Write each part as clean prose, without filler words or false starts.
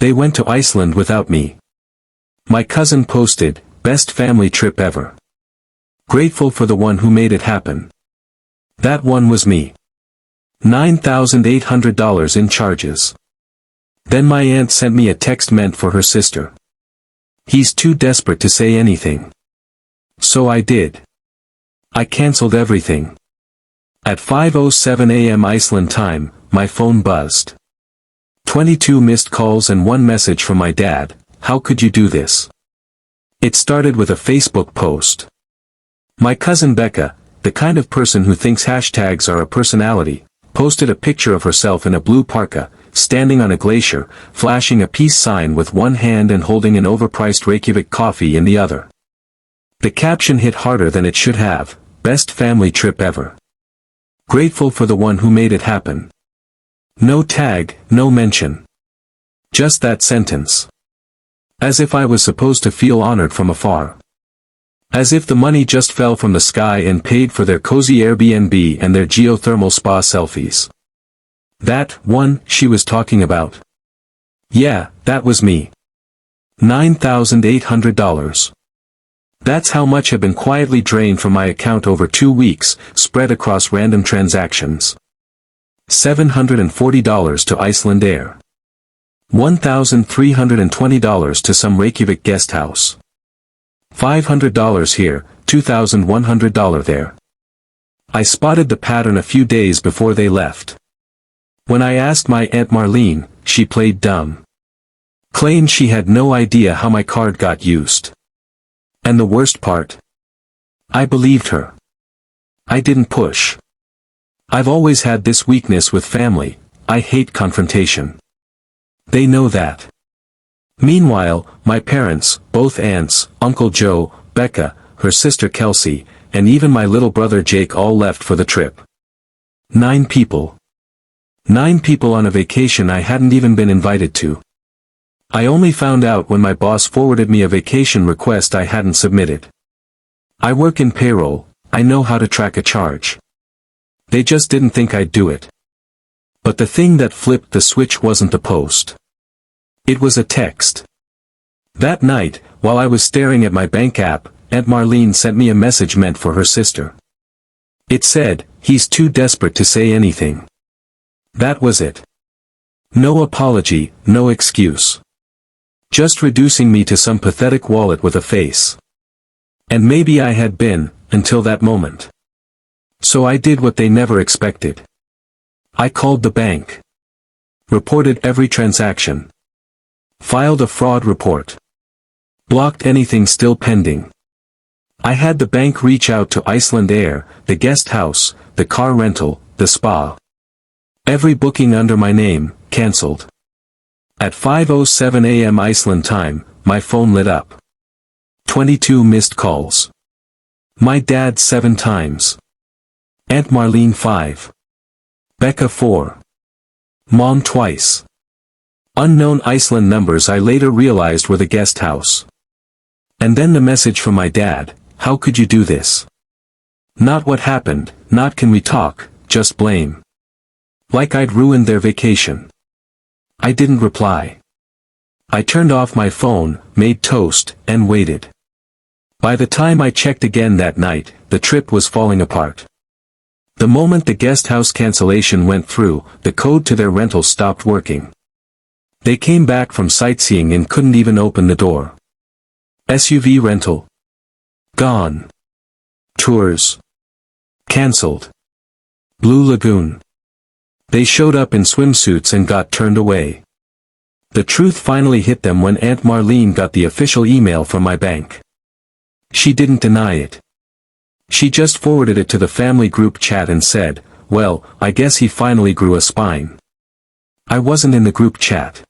They went to Iceland without me. My cousin posted, "Best family trip ever. Grateful for the one who made it happen." That one was me. $9,800 in charges. Then my aunt sent me a text meant for her sister. "He's too desperate to say anything." So I did. I canceled everything. At 5:07 a.m. Iceland time, my phone buzzed. 22 missed calls and one message from my dad. "How could you do this?" It started with a Facebook post. My cousin Becca, the kind of person who thinks hashtags are a personality, posted a picture of herself in a blue parka, standing on a glacier, flashing a peace sign with one hand and holding an overpriced Reykjavik coffee in the other. The caption hit harder than it should have. "Best family trip ever. Grateful for the one who made it happen." No tag, no mention. Just that sentence. As if I was supposed to feel honored from afar. As if the money just fell from the sky and paid for their cozy Airbnb and their geothermal spa selfies. That one she was talking about. Yeah, that was me. $9,800. That's how much had been quietly drained from my account over 2 weeks, spread across random transactions. $740 to Iceland Air. $1,320 to some Reykjavik guest house. $500 here, $2,100 there. I spotted the pattern a few days before they left. When I asked my Aunt Marlene, she played dumb. Claimed she had no idea how my card got used. And the worst part? I believed her. I didn't push. I've always had this weakness with family. I hate confrontation. They know that. Meanwhile, my parents, both aunts, Uncle Joe, Becca, her sister Kelsey, and even my little brother Jake all left for the trip. 9 people. 9 people on a vacation I hadn't even been invited to. I only found out when my boss forwarded me a vacation request I hadn't submitted. I work in payroll, I know how to track a charge. They just didn't think I'd do it. But the thing that flipped the switch wasn't the post. It was a text. That night, while I was staring at my bank app, Aunt Marlene sent me a message meant for her sister. It said, "He's too desperate to say anything." That was it. No apology, no excuse. Just reducing me to some pathetic wallet with a face. And maybe I had been, until that moment. So I did what they never expected. I called the bank. Reported every transaction. Filed a fraud report. Blocked anything still pending. I had the bank reach out to Iceland Air, the guest house, the car rental, the spa. Every booking under my name, cancelled. At 5:07 a.m. Iceland time, my phone lit up. 22 missed calls. My dad 7 times. Aunt Marlene 5. Becca 4. Mom twice. Unknown Iceland numbers I later realized were the guest house. And then the message from my dad, "How could you do this?" Not what happened, not can we talk, just blame. Like I'd ruined their vacation. I didn't reply. I turned off my phone, made toast, and waited. By the time I checked again that night, the trip was falling apart. The moment the guest house cancellation went through, the code to their rental stopped working. They came back from sightseeing and couldn't even open the door. SUV rental. Gone. Tours. Cancelled. Blue Lagoon. They showed up in swimsuits and got turned away. The truth finally hit them when Aunt Marlene got the official email from my bank. She didn't deny it. She just forwarded it to the family group chat and said, "Well, I guess he finally grew a spine." I wasn't in the group chat.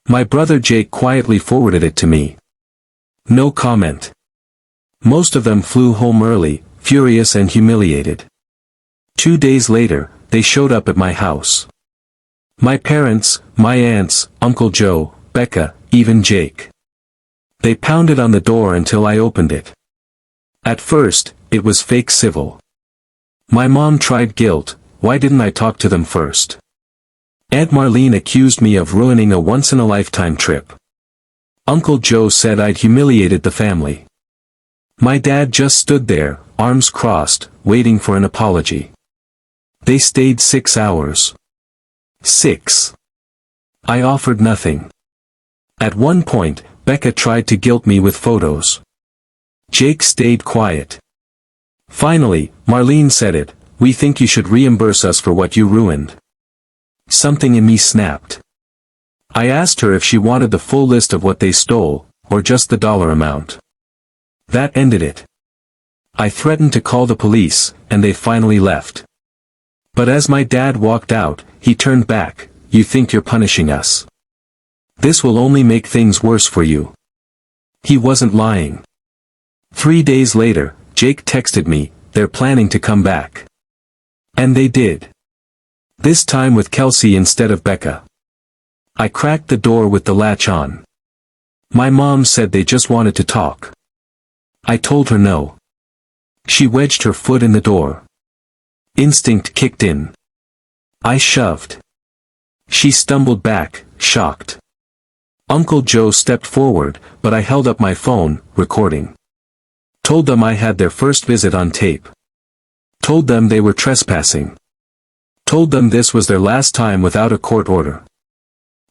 My brother Jake quietly forwarded it to me. No comment. Most of them flew home early, furious and humiliated. 2 days later, they showed up at my house. My parents, my aunts, Uncle Joe, Becca, even Jake. They pounded on the door until I opened it. At first, it was fake civil. My mom tried guilt, "Why didn't I talk to them first?" Aunt Marlene accused me of ruining a once-in-a-lifetime trip. Uncle Joe said I'd humiliated the family. My dad just stood there, arms crossed, waiting for an apology. They stayed 6 hours. 6. I offered nothing. At one point, Becca tried to guilt me with photos. Jake stayed quiet. Finally, Marlene said it, "We think you should reimburse us for what you ruined." Something in me snapped. I asked her if she wanted the full list of what they stole, or just the dollar amount. That ended it. I threatened to call the police, and they finally left. But as my dad walked out, he turned back. "You think you're punishing us? This will only make things worse for you." He wasn't lying. 3 days later, Jake texted me, "They're planning to come back." And they did. This time with Kelsey instead of Becca. I cracked the door with the latch on. My mom said they just wanted to talk. I told her no. She wedged her foot in the door. Instinct kicked in. I shoved. She stumbled back, shocked. Uncle Joe stepped forward, but I held up my phone, recording. Told them I had their first visit on tape. Told them they were trespassing. Told them this was their last time without a court order.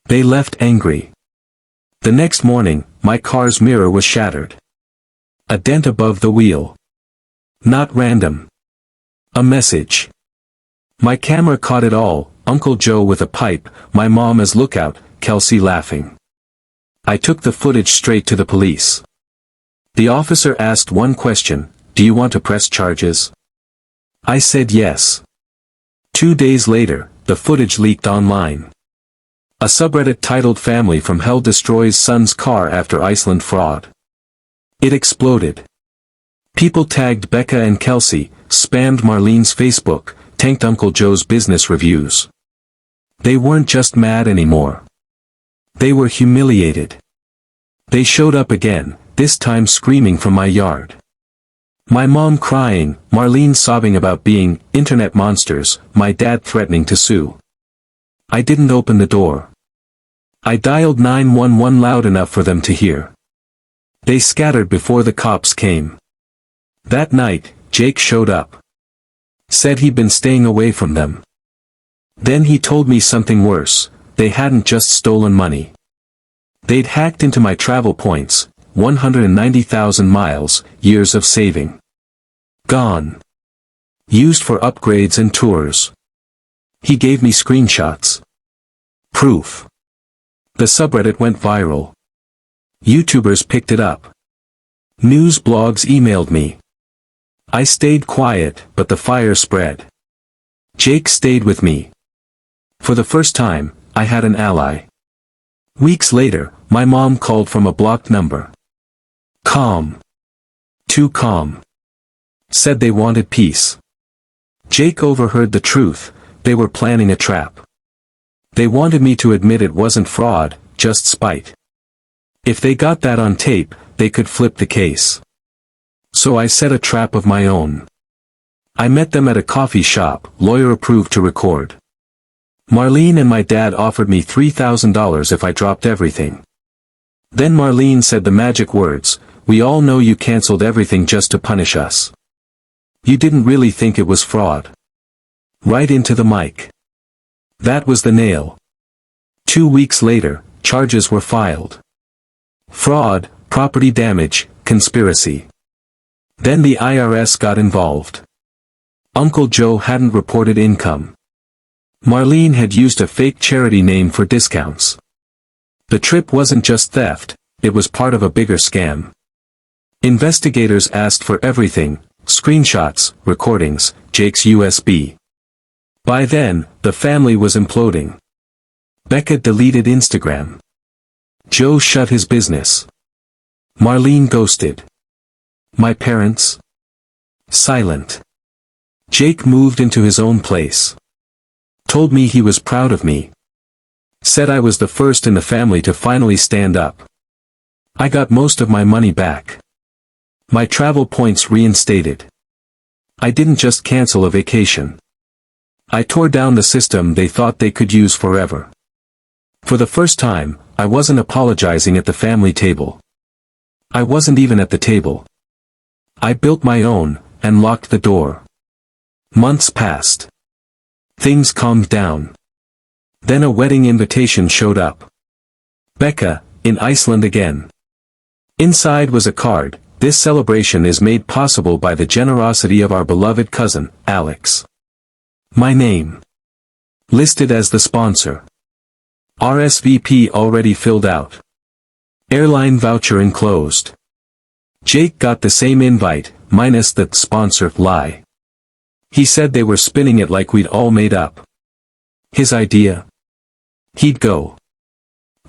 They left angry. The next morning, my car's mirror was shattered. A dent above the wheel. Not random. A message. My camera caught it all, Uncle Joe with a pipe, my mom as lookout, Kelsey laughing. I took the footage straight to the police. The officer asked one question, "Do you want to press charges?" I said yes. 2 days later, the footage leaked online. A subreddit titled "Family from Hell Destroys Son's Car After Iceland Fraud." It exploded. People tagged Becca and Kelsey, spammed Marlene's Facebook, tanked Uncle Joe's business reviews. They weren't just mad anymore. They were humiliated. They showed up again, this time screaming from my yard. My mom crying, Marlene sobbing about being internet monsters, my dad threatening to sue. I didn't open the door. I dialed 911 loud enough for them to hear. They scattered before the cops came. That night, Jake showed up. Said he'd been staying away from them. Then he told me something worse. They hadn't just stolen money. They'd hacked into my travel points, 190,000 miles, years of saving. Gone. Used for upgrades and tours. He gave me screenshots. Proof. The subreddit went viral. YouTubers picked it up. News blogs emailed me. I stayed quiet, but the fire spread. Jake stayed with me. For the first time, I had an ally. Weeks later, my mom called from a blocked number. Calm. Too calm. Said they wanted peace. Jake overheard the truth, they were planning a trap. They wanted me to admit it wasn't fraud, just spite. If they got that on tape, they could flip the case. So I set a trap of my own. I met them at a coffee shop, lawyer approved to record. Marlene and my dad offered me $3,000 if I dropped everything. Then Marlene said the magic words, "We all know you canceled everything just to punish us. You didn't really think it was fraud." Right into the mic. That was the nail. 2 weeks later, charges were filed. Fraud, property damage, conspiracy. Then the IRS got involved. Uncle Joe hadn't reported income. Marlene had used a fake charity name for discounts. The trip wasn't just theft, it was part of a bigger scam. Investigators asked for everything, screenshots, recordings, Jake's USB. By then, the family was imploding. Becca deleted Instagram. Joe shut his business. Marlene ghosted. My parents? Silent. Jake moved into his own place. Told me he was proud of me. Said I was the first in the family to finally stand up. I got most of my money back. My travel points reinstated. I didn't just cancel a vacation. I tore down the system they thought they could use forever. For the first time, I wasn't apologizing at the family table. I wasn't even at the table. I built my own, and locked the door. Months passed. Things calmed down. Then a wedding invitation showed up. Becca, in Iceland again. Inside was a card. This celebration is made possible by the generosity of our beloved cousin, Alex. My name. Listed as the sponsor. RSVP already filled out. Airline voucher enclosed. Jake got the same invite, minus the sponsor lie. He said they were spinning it like we'd all made up. His idea? He'd go.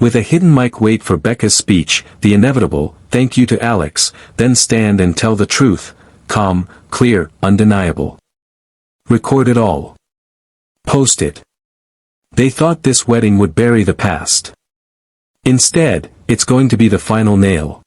With a hidden mic wait for Becca's speech, the inevitable, thank you to Alex, then stand and tell the truth, calm, clear, undeniable. Record it all. Post it. They thought this wedding would bury the past. Instead, it's going to be the final nail.